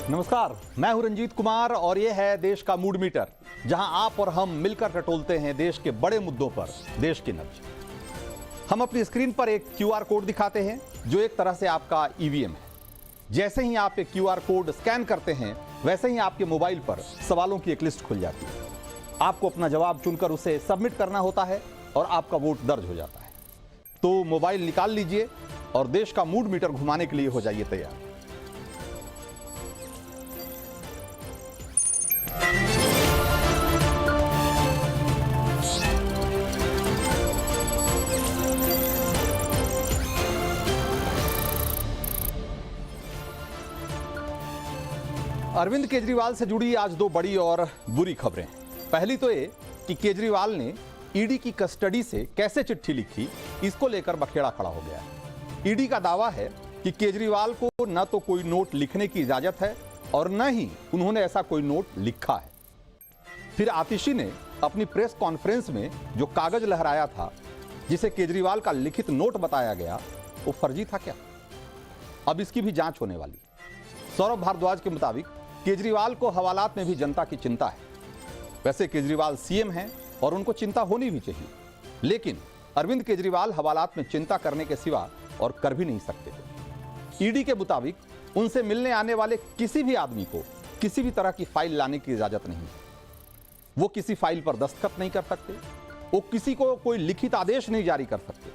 नमस्कार, मैं हूं रंजीत कुमार और यह है देश का मूड मीटर, जहां आप और हम मिलकर टटोलते हैं देश के बड़े मुद्दों पर देश की नब्ज। हम अपनी स्क्रीन पर एक क्यूआर कोड दिखाते हैं जो एक तरह से आपका ईवीएम है। जैसे ही आप एक क्यूआर कोड स्कैन करते हैं वैसे ही आपके मोबाइल पर सवालों की एक लिस्ट खुल जाती है। आपको अपना जवाब चुनकर उसे सबमिट करना होता है और आपका वोट दर्ज हो जाता है। तो मोबाइल निकाल लीजिए और देश का मूड मीटर घुमाने के लिए हो जाइए तैयार। अरविंद केजरीवाल से जुड़ी आज दो बड़ी और बुरी खबरें। पहली तो ये कि केजरीवाल ने ईडी की कस्टडी से कैसे चिट्ठी लिखी, इसको लेकर बखेड़ा खड़ा हो गया है। ईडी का दावा है कि केजरीवाल को न तो कोई नोट लिखने की इजाजत है और न ही उन्होंने ऐसा कोई नोट लिखा है। फिर आतिशी ने अपनी प्रेस कॉन्फ्रेंस में जो कागज लहराया था, जिसे केजरीवाल का लिखित नोट बताया गया, वो फर्जी था क्या? अब इसकी भी जांच होने वाली। सौरभ भारद्वाज के मुताबिक केजरीवाल को हवालात में भी जनता की चिंता है। वैसे केजरीवाल सीएम हैं और उनको चिंता होनी भी चाहिए, लेकिन अरविंद केजरीवाल हवालात में चिंता करने के सिवा और कर भी नहीं सकते। ईडी के मुताबिक उनसे मिलने आने वाले किसी भी आदमी को किसी भी तरह की फाइल लाने की इजाजत नहीं है। वो किसी फाइल पर दस्तखत नहीं कर सकते, वो किसी को कोई लिखित आदेश नहीं जारी कर सकते।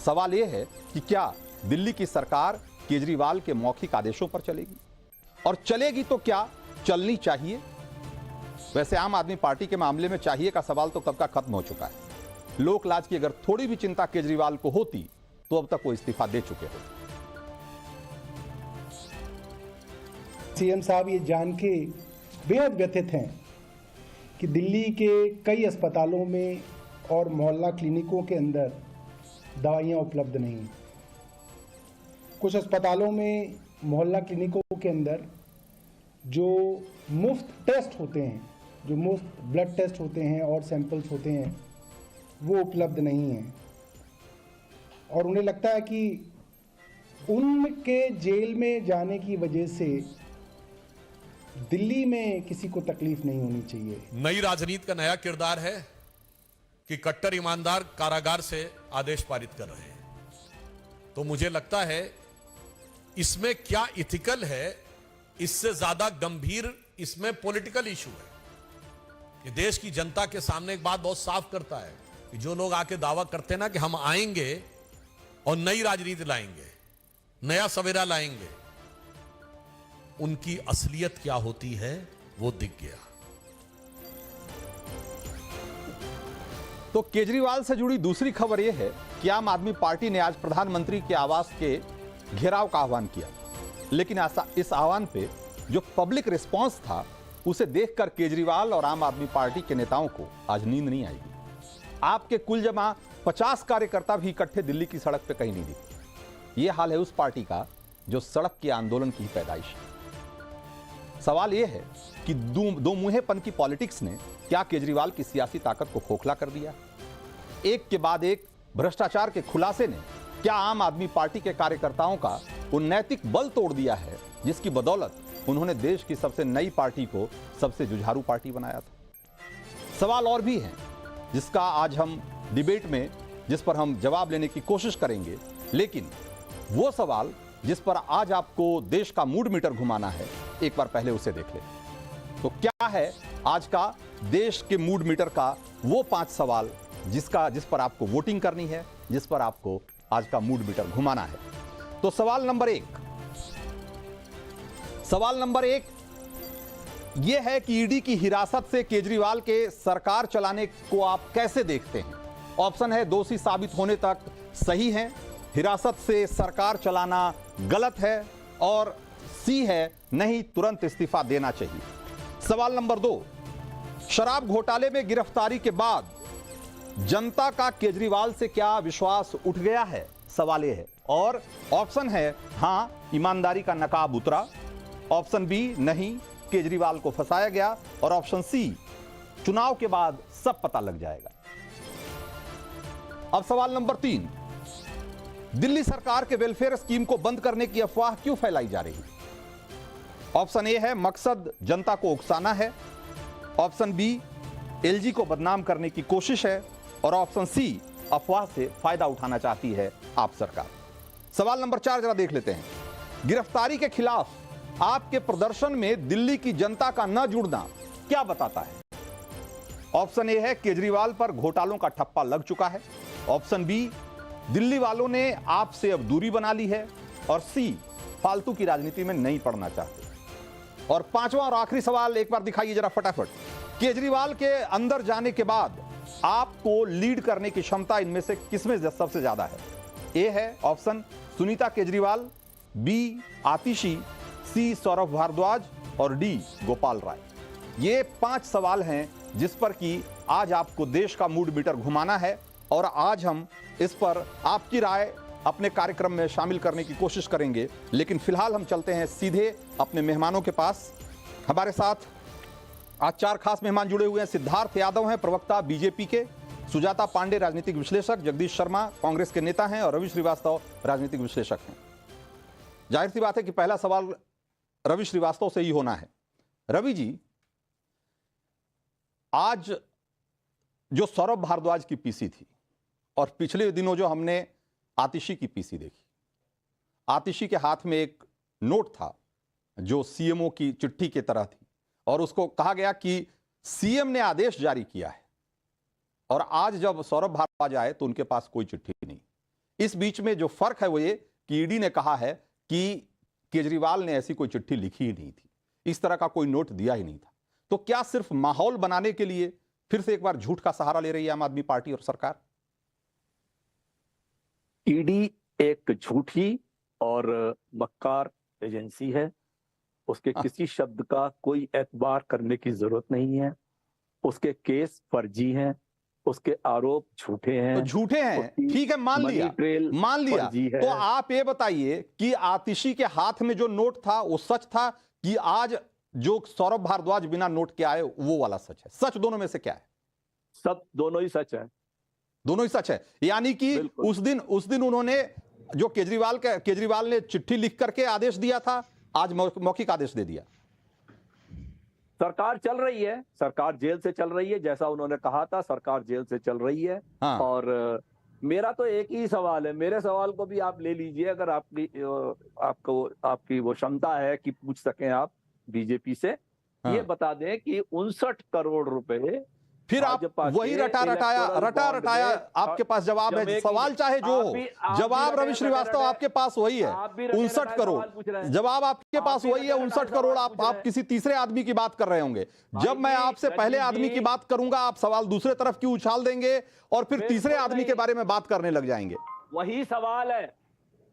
सवाल यह है कि क्या दिल्ली की सरकार केजरीवाल के मौखिक आदेशों पर चलेगी, और चलेगी तो क्या चलनी चाहिए? वैसे आम आदमी पार्टी के मामले में चाहिए का सवाल तो कब का खत्म हो चुका है। लोक लाज की अगर थोड़ी भी चिंता केजरीवाल को होती तो अब तक वो इस्तीफा दे चुके होते। सीएम साहब ये जान के बेहद व्यथित हैं कि दिल्ली के कई अस्पतालों में और मोहल्ला क्लिनिकों के अंदर दवाइयाँ उपलब्ध नहीं हैं। कुछ अस्पतालों में, मोहल्ला क्लिनिकों के अंदर जो मुफ्त टेस्ट होते हैं, जो मुफ्त ब्लड टेस्ट होते हैं और सैंपल्स होते हैं, वो उपलब्ध नहीं हैं। और उन्हें लगता है कि उनके जेल में जाने की वजह से दिल्ली में किसी को तकलीफ नहीं होनी चाहिए। नई राजनीति का नया किरदार है कि कट्टर ईमानदार कारागार से आदेश पारित कर रहे हैं। तो मुझे लगता है इसमें क्या इथिकल है, इससे ज्यादा गंभीर इसमें पॉलिटिकल इशू है। ये देश की जनता के सामने एक बात बहुत साफ करता है कि जो लोग आके दावा करते हैं ना कि हम आएंगे और नई राजनीति लाएंगे, नया सवेरा लाएंगे, उनकी असलियत क्या होती है वो दिख गया। तो केजरीवाल से जुड़ी दूसरी खबर यह है कि आम आदमी पार्टी ने आज प्रधानमंत्री के आवास के घेराव का आह्वान किया, लेकिन इस आह्वान पे जो पब्लिक रिस्पांस था उसे देखकर केजरीवाल और आम आदमी पार्टी के नेताओं को आज नींद नहीं आएगी। आपके कुल जमा 50 कार्यकर्ता भी इकट्ठे दिल्ली की सड़क पे कहीं नहीं दिखे। यह हाल है उस पार्टी का जो सड़क के आंदोलन की पैदाइश है। सवाल यह है कि दो मुंहेपन की पॉलिटिक्स ने क्या केजरीवाल की सियासी ताकत को खोखला कर दिया? एक के बाद एक भ्रष्टाचार के खुलासे ने क्या आम आदमी पार्टी के कार्यकर्ताओं का वो नैतिक बल तोड़ दिया है जिसकी बदौलत उन्होंने देश की सबसे नई पार्टी को सबसे जुझारू पार्टी बनाया था? सवाल और भी हैं जिसका आज हम डिबेट में, जिस पर हम जवाब लेने की कोशिश करेंगे, लेकिन वो सवाल जिस पर आज आपको देश का मूड मीटर घुमाना है, एक बार पहले उसे देख ले। तो क्या है आज का देश के मूड मीटर का वो 5 सवाल जिस पर आपको वोटिंग करनी है, जिस पर आपको आज का मूड मीटर घुमाना है? तो सवाल नंबर एक यह है कि ईडी की हिरासत से केजरीवाल के सरकार चलाने को आप कैसे देखते हैं? ऑप्शन है दोषी साबित होने तक सही है, हिरासत से सरकार चलाना गलत है, और सी है नहीं, तुरंत इस्तीफा देना चाहिए। सवाल नंबर 2, शराब घोटाले में गिरफ्तारी के बाद जनता का केजरीवाल से क्या विश्वास उठ गया है? सवाल यह है। और ऑप्शन है हां, ईमानदारी का नकाब उतरा, ऑप्शन बी नहीं, केजरीवाल को फंसाया गया, और ऑप्शन सी चुनाव के बाद सब पता लग जाएगा। अब सवाल नंबर 3, दिल्ली सरकार के वेलफेयर स्कीम को बंद करने की अफवाह क्यों फैलाई जा रही है? ऑप्शन ए है मकसद जनता को उकसाना है, ऑप्शन बी एलजी को बदनाम करने की कोशिश है, और ऑप्शन सी अफवाह से फायदा उठाना चाहती है आप सरकार। सवाल नंबर 4 जरा देख लेते हैं। गिरफ्तारी के खिलाफ आपके प्रदर्शन में दिल्ली की जनता का न जुड़ना क्या बताता है? ऑप्शन ए है केजरीवाल पर घोटालों का ठप्पा लग चुका है, ऑप्शन बी दिल्ली वालों ने आपसे अब दूरी बना ली है, और सी फालतू की राजनीति में नहीं पड़ना चाहते। और पांचवा और आखिरी सवाल एक बार दिखाइए जरा फटाफट। केजरीवाल के अंदर जाने के बाद आपको लीड करने की क्षमता इनमें से किसमें सबसे ज्यादा है? ए है ऑप्शन सुनीता केजरीवाल, बी आतिशी, सी सौरभ भारद्वाज और डी गोपाल राय। ये 5 सवाल हैं जिस पर कि आज आपको देश का मूड मीटर घुमाना है, और आज हम इस पर आपकी राय अपने कार्यक्रम में शामिल करने की कोशिश करेंगे। लेकिन फिलहाल हम चलते हैं सीधे अपने मेहमानों के पास। हमारे साथ आज 4 खास मेहमान जुड़े हुए हैं। सिद्धार्थ यादव हैं, प्रवक्ता बीजेपी के, सुजाता पांडे राजनीतिक विश्लेषक, जगदीश शर्मा कांग्रेस के नेता हैं, और रवि श्रीवास्तव राजनीतिक विश्लेषक हैं। जाहिर सी बात है कि पहला सवाल रवि श्रीवास्तव से ही होना है। रवि जी, आज जो सौरभ भारद्वाज की पीसी थी और पिछले दिनों जो हमने आतिशी की पीसी देखी, आतिशी के हाथ में एक नोट था जो सीएमओ की चिट्ठी की तरह थी, और उसको कहा गया कि सीएम ने आदेश जारी किया है, और आज जब सौरभ भारद्वाज आए तो उनके पास कोई चिट्ठी नहीं। इस बीच में जो फर्क है वो ये कि ईडी ने कहा है कि केजरीवाल ने ऐसी कोई चिट्ठी लिखी ही नहीं थी, इस तरह का कोई नोट दिया ही नहीं था। तो क्या सिर्फ माहौल बनाने के लिए फिर से एक बार झूठ का सहारा ले रही है आम आदमी पार्टी और सरकार? ईडी एक झूठी और मक्कार एजेंसी है। उसके किसी शब्द का कोई एतबार करने की जरूरत नहीं है। उसके केस फर्जी हैं, उसके आरोप झूठे हैं। तो झूठे हैं, ठीक है, मान लिया। तो आप ये बताइए कि आतिशी के हाथ में जो नोट था वो सच था कि आज जो सौरभ भारद्वाज बिना नोट के आए वो वाला सच है? सच दोनों में से क्या है? सब दोनों ही सच है। दोनों ही सच है, यानी कि उस दिन उन्होंने जो केजरीवाल ने चिट्ठी लिख करके आदेश दिया था, आज मौखिक आदेश दे दिया। सरकार चल रही है, सरकार जेल से चल रही है, जैसा उन्होंने कहा था सरकार जेल से चल रही है। हाँ। और मेरा तो एक ही सवाल है, मेरे सवाल को भी आप ले लीजिए अगर आपकी वो क्षमता है कि पूछ सकें आप बीजेपी से। हाँ। ये बता दें कि 59 करोड़ रुपए फिर आप वही रटा रटाया आपके पास जवाब है। सवाल चाहे जो हो, जवाब रवि श्रीवास्तव आपके पास वही है, 59 करोड़। जवाब आपके पास वही है, 59 करोड़। आप किसी तीसरे आदमी की बात कर रहे होंगे। जब मैं आपसे पहले आदमी की बात करूंगा, आप सवाल दूसरे तरफ क्यों उछाल देंगे और फिर तीसरे आदमी के बारे में बात करने लग जाएंगे? वही सवाल है,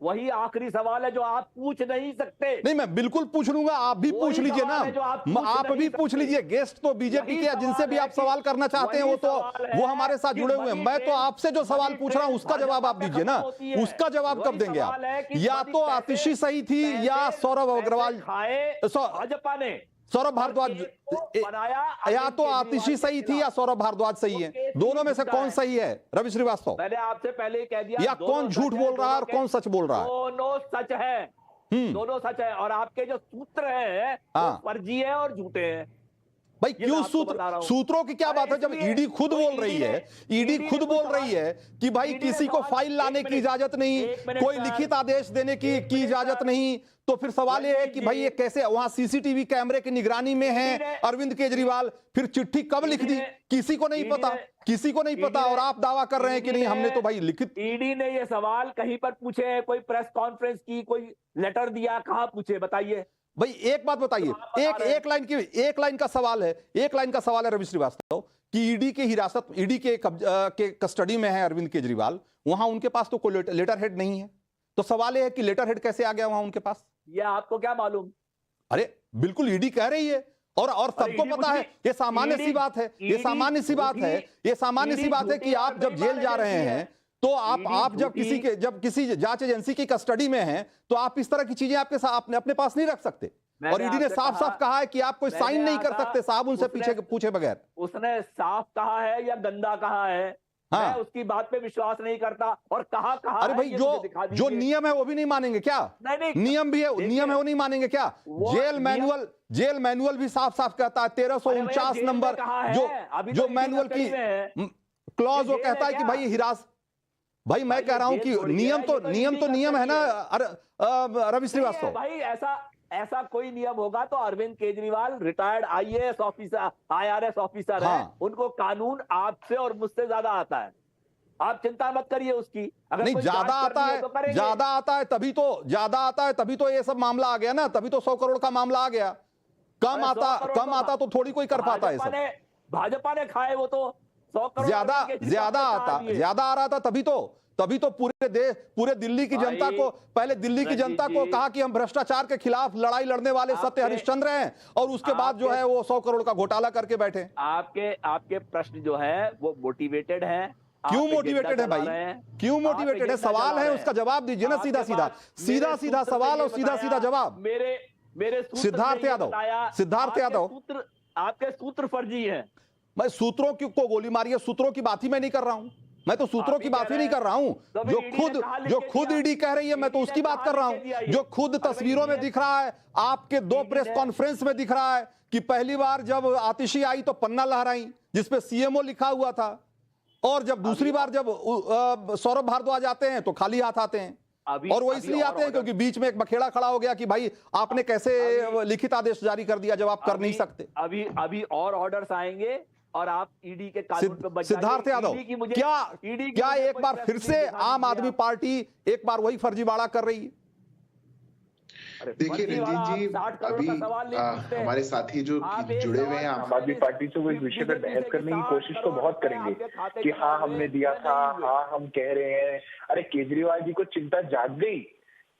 वही आखिरी सवाल है जो आप पूछ नहीं सकते। नहीं, मैं बिल्कुल पूछ लूंगा, आप भी पूछ लीजिए ना। आप भी पूछ लीजिए। गेस्ट तो बीजेपी के, जिनसे भी आप सवाल करना चाहते हैं वो हमारे साथ जुड़े हुए हैं। मैं तो आपसे जो सवाल पूछ रहा हूं उसका जवाब आप दीजिए ना। उसका जवाब कब देंगे आप? या तो आतिशी सही थी या सौरभ अग्रवाल, भाजपा ने सौरभ भारद्वाज, या तो आतिशी सही थी या सौरभ भारद्वाज सही है। दोनों में से कौन सही है रवि श्रीवास्तव? मैंने आपसे पहले ही कह दिया, या कौन झूठ बोल रहा है और कौन सच बोल रहा है? दोनों सच है, दोनों सच है। और आपके जो सूत्र हैं वो फर्जी है और झूठे हैं। भाई क्यों सूत्रों की क्या बात है? जब ईडी खुद बोल रही है कि भाई किसी को फाइल लाने की इजाजत नहीं, कोई लिखित आदेश देने की इजाजत नहीं, तो फिर सवाल यह है कि भाई ये कैसे? वहां सीसीटीवी कैमरे की निगरानी में है अरविंद केजरीवाल। फिर चिट्ठी कब लिख दी किसी को नहीं पता, और आप दावा कर रहे हैं कि नहीं हमने तो भाई लिखित। ईडी ने ये सवाल कहीं पर पूछे हैं? कोई प्रेस कॉन्फ्रेंस की, कोई लेटर दिया, कहां पूछे? बताइए भाई। एक बात बताइए, एक लाइन का सवाल है रवि श्रीवास्तव कि ईडी के कस्टडी में है अरविंद केजरीवाल, वहां उनके पास तो कोई लेटर हेड नहीं है। तो सवाल यह है कि लेटर हेड कैसे आ गया वहां उनके पास? ये आपको क्या मालूम? अरे बिल्कुल ईडी कह रही है, और सबको पता है। ये सामान्य सी बात है, ये सामान्य सी बात है कि आप जब जेल जा रहे हैं तो आप जब किसी जांच एजेंसी की कस्टडी में हैं तो आप इस तरह की चीजें अपने पास नहीं रख सकते। और ईडी ने साफ कहा है कि आप कोई साइन नहीं कर सकते साहब उनसे पूछे बगैर। उसने साफ कहा है या गंदा कहा है? हाँ। मैं उसकी बात पे विश्वास नहीं करता। और कहां अरे भाई, जो नियम है वो भी नहीं मानेंगे क्या? नहीं, नियम भी है, नियम है वो नहीं मानेंगे क्या? जेल मैनुअल भी साफ साफ कहता है 1349 नंबर जो मैनुअल की क्लॉज वो कहता है कि भाई हिरासत। भाई मैं कह रहा हूं कि नियम है ना रवि श्रीवास्तव भाई। ऐसा कोई नियम होगा तो Arvind Kejriwal retired IAS officer, IRS officer है, उनको कानून आपसे और मुझसे ज्यादा आता है। आप चिंता मत करिए उसकी। अगर नहीं, ज्यादा आता है तभी तो ये सब मामला आ गया ना, तभी तो 100 करोड़ का मामला आ गया। कम आता तो थोड़ी कोई कर पाता है। भाजपा ने खाए वो तो 100 करोड़ ज्यादा आ रहा था, तभी तो पूरे दिल्ली की जनता को, पहले दिल्ली की जनता को कहा कि हम भ्रष्टाचार के खिलाफ लड़ाई लड़ने वाले सत्य हरिश्चंद्र हैं, और उसके बाद जो है वो 100 करोड़ का घोटाला करके बैठे। आपके प्रश्न जो है वो मोटिवेटेड है। क्यों मोटिवेटेड है भाई? क्यों मोटिवेटेड है? सवाल है, उसका जवाब दीजिए ना। सीधा सवाल और सीधा जवाब। मेरे सिद्धार्थ यादव आपके सूत्र फर्जी हैं। मैं सूत्रों को गोली मारी है, सूत्रों की बात ही मैं नहीं कर रहा हूं। मैं तो सूत्रों की बात ही नहीं कर रहा हूं। जो खुद ईडी कह रही है, मैं तो उसकी बात कर रहा हूं। जो खुद तस्वीरों में दिख रहा है, आपके 2 प्रेस कॉन्फ्रेंस में दिख रहा है कि पहली बार जब आतिशी आई तो पन्ना लहराई जिसपे CMO लिखा हुआ था, और जब दूसरी बार जब सौरभ भारद्वाज आते हैं तो खाली हाथ आते हैं। और वो इसलिए आते हैं क्योंकि बीच में एक बखेड़ा खड़ा हो गया कि भाई आपने कैसे लिखित आदेश जारी कर दिया जब आप कर नहीं सकते। अभी और ऑर्डर्स आएंगे और आप ईडी के कानून पे बच जाएंगे। सिद्धार्थ यादव, क्या एक बार फिर से आम आदमी पार्टी एक बार वही फर्जीवाड़ा कर रही है? देखिए रंजीत जी, अभी हमारे साथी जो जुड़े हुए हैं आम आदमी पार्टी से, वो इस विषय पर बहस करने की कोशिश तो बहुत करेंगे कि हाँ हमने दिया था, हाँ हम कह रहे हैं। अरे केजरीवाल जी को चिंता जाग गई,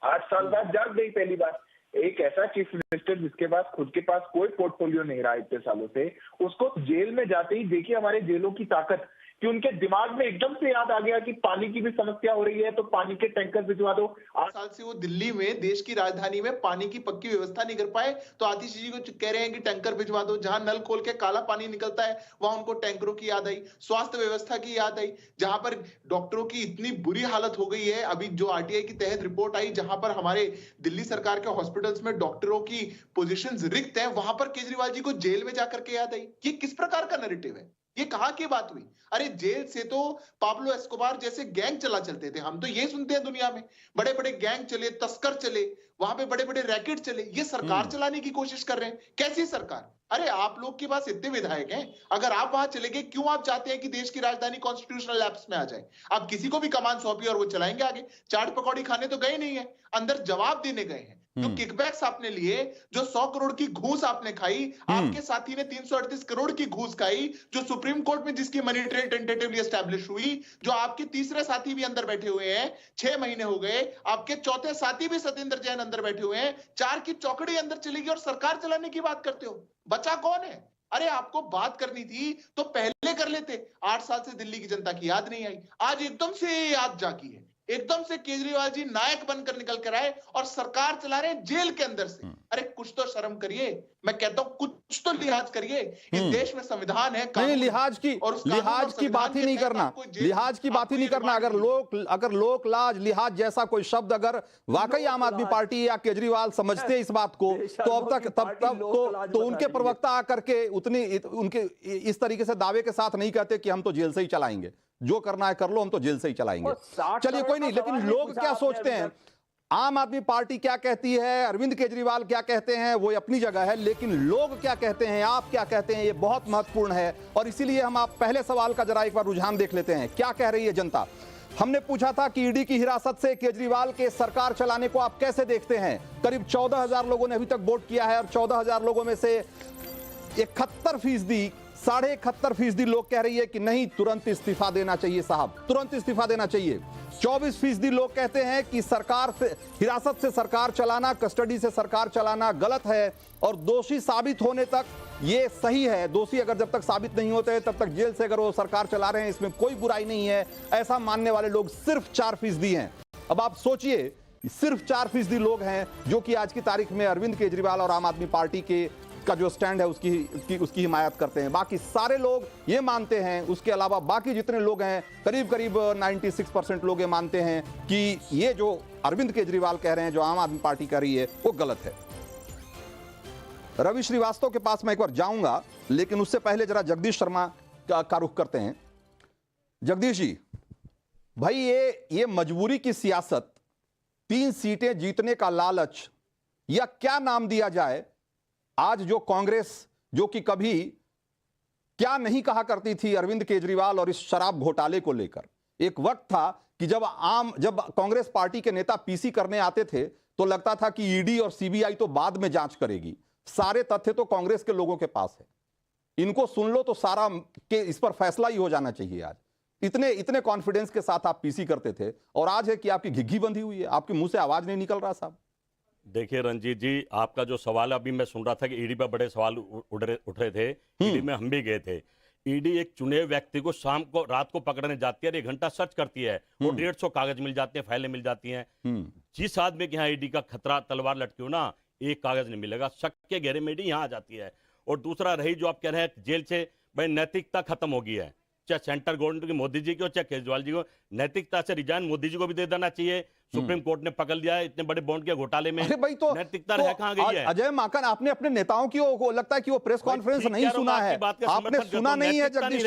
8 साल बाद जाग गई पहली बार। एक ऐसा चीफ मिनिस्टर जिसके पास खुद के पास कोई पोर्टफोलियो नहीं रहा इतने सालों से, उसको जेल में जाते ही देखिए हमारे जेलों की ताकत, कि उनके दिमाग में एकदम से याद आ गया कि पानी की भी समस्या हो रही है तो पानी के टैंकर भिजवा दो। 8 साल से वो दिल्ली में, देश की राजधानी में पानी की पक्की व्यवस्था नहीं कर पाए, तो आतिशी जी को कह रहे हैं कि टैंकर भिजवा दो। जहां नल खोल के काला पानी निकलता है वहां उनको टैंकरों की याद आई, स्वास्थ्य व्यवस्था की याद आई, जहां पर डॉक्टरों की इतनी बुरी हालत हो गई है। अभी जो RTI की तहत रिपोर्ट आई, जहां पर हमारे दिल्ली सरकार के हॉस्पिटल्स में डॉक्टरों की पोजीशंस रिक्त है, वहां पर केजरीवाल जी को जेल में जाकर के याद आई। ये किस प्रकार का नैरेटिव है? ये कहां की बात हुई? अरे जेल से तो पाब्लो एस्कोबार जैसे गैंग चलते थे। हम तो ये सुनते हैं दुनिया में बड़े बड़े गैंग चले, तस्कर चले, वहां पे बड़े बड़े रैकेट चले। ये सरकार चलाने की कोशिश कर रहे हैं। कैसी सरकार? अरे आप लोग के पास इतने विधायक हैं, अगर आप वहां चले गए, क्यों आप चाहते हैं कि देश की राजधानी कॉन्स्टिट्यूशनल लैप्स में आ जाए? आप किसी को भी कमान सौंपी और वो चलाएंगे आगे। चाट पकौड़ी खाने तो गए नहीं है, अंदर जवाब देने गए हैं। जो किकबैक्स आपने लिए, जो 100 करोड़ की घूस आपने खाई, आपके साथी ने 338 करोड़ की घूस खाई, जो सुप्रीम कोर्ट में जिसकी मनी ट्रेल टेंटेटिवली एस्टैब्लिश हुई, जो आपके तीसरे साथी भी अंदर बैठे हुए हैं, 6 महीने हो गए, आपके चौथे साथी भी सत्येंद्र जैन अंदर बैठे हुए हैं, 4 की चौकड़ी अंदर चलेगी और सरकार चलाने की बात करते हो। बचा कौन है? अरे आपको बात करनी थी तो पहले कर लेते। 8 साल से दिल्ली की जनता की याद नहीं आई, आज एकदम से याद जागी है। एकदम से केजरीवाल जी नायक बनकर निकल कर आए और सरकार चला रहे हैं जेल के अंदर से। अरे कुछ तो शर्म करिए, मैं कहता हूं कुछ तो लिहाज करिए। इस देश में संविधान है, नहीं लिहाज की बात ही नहीं करना, लिहाज की बात ही नहीं करना। अगर लोक लाज लिहाज जैसा कोई शब्द अगर वाकई आम आदमी पार्टी या केजरीवाल समझते इस बात को, तो अब तक तो उनके प्रवक्ता आकर के उनके इस तरीके से दावे के साथ नहीं कहते कि हम तो जेल से ही चलाएंगे, जो करना है कर लो, हम तो जेल से ही चलाएंगे। चलिए कोई नहीं, लेकिन लोग क्या सोचते हैं, आम आदमी पार्टी क्या कहती है, अरविंद केजरीवाल क्या कहते हैं, वो अपनी जगह है, लेकिन लोग क्या कहते हैं, आप क्या कहते हैं, ये बहुत महत्वपूर्ण है। और इसीलिए हम आप पहले सवाल का जरा एक बार रुझान देख लेते हैं, क्या कह रही है जनता। हमने पूछा था कि ईडी की हिरासत से केजरीवाल के सरकार चलाने को आप कैसे देखते हैं। करीब 14,000 लोगों ने अभी तक वोट किया है और 14,000 लोगों में से 71%, 71.5% लोग कह रही है कि नहीं, तुरंत इस्तीफा देना चाहिए साहब, तुरंत इस्तीफा देना चाहिए। 24% लोग कहते हैं कि सरकार से, हिरासत से सरकार चलाना, कस्टडी से सरकार चलाना गलत है और दोषी साबित होने तक ये सही है। दोषी अगर जब तक साबित नहीं होते तब तक जेल से अगर वो सरकार चला रहे हैं, इसमें कोई बुराई नहीं है, ऐसा मानने वाले लोग सिर्फ 4% हैं। अब आप सोचिए, सिर्फ 4% लोग हैं जो कि आज की तारीख में अरविंद केजरीवाल और आम आदमी पार्टी के का जो स्टैंड है उसकी हिमायत करते हैं। बाकी सारे लोग ये मानते हैं, उसके अलावा बाकी जितने लोग हैं करीब करीब 96% लोग ये मानते हैं कि ये जो अरविंद केजरीवाल कह रहे हैं, जो आम आदमी पार्टी कह रही है, वो गलत है। रवि श्रीवास्तव के पास मैं एक बार जाऊंगा, लेकिन उससे पहले जरा जगदीश शर्मा का रुख करते हैं। जगदीश जी भाई, ये मजबूरी की सियासत, 3 सीटें जीतने का लालच, या क्या नाम दिया जाए, आज जो कांग्रेस जो कि कभी क्या नहीं कहा करती थी अरविंद केजरीवाल और इस शराब घोटाले को लेकर। एक वक्त था कि जब कांग्रेस पार्टी के नेता पीसी करने आते थे तो लगता था कि ईडी और सीबीआई तो बाद में जांच करेगी, सारे तथ्य तो कांग्रेस के लोगों के पास है, इनको सुन लो तो सारा के इस पर फैसला ही हो जाना चाहिए। आज इतने कॉन्फिडेंस के साथ आप पीसी करते थे और आज है कि आपकी घिघी बंधी हुई है, आपके मुंह से आवाज नहीं निकल रहा साहब। देखिए रंजीत जी, आपका जो सवाल है, अभी मैं सुन रहा था कि ईडी पर बड़े सवाल उठ रहे थे। ईडी में हम भी गए थे। ईडी एक चुने व्यक्ति को शाम को रात को पकड़ने जाती है और 1 घंटा सर्च करती है और 150 कागज मिल जाते हैं, फाइलें मिल जाती हैं। जिस आदमी के यहाँ ईडी का खतरा तलवार लटकी हो ना, एक कागज नहीं मिलेगा, शक के घेरे में ईडी यहाँ आ जाती है। और दूसरा रही जो आप कह रहे हैं जेल से, भाई नैतिकता खत्म हो गई है, चाहे सेंट्रल गवर्नमेंट की मोदी जी की हो चाहे केजरीवाल जी को, नैतिकता से रिजाइन मोदी जी को भी दे देना चाहिए। सुप्रीम कोर्ट ने पकड़ लिया है इतने बड़े बॉन्ड के घोटाले में। अरे भाई, तो नैतिकता रह कहां गई है? अजय माकन, आपने अपने नेताओं की लगता है कि वो प्रेस कॉन्फ्रेंस नहीं सुना है, आपने सुना नहीं है। जगदीश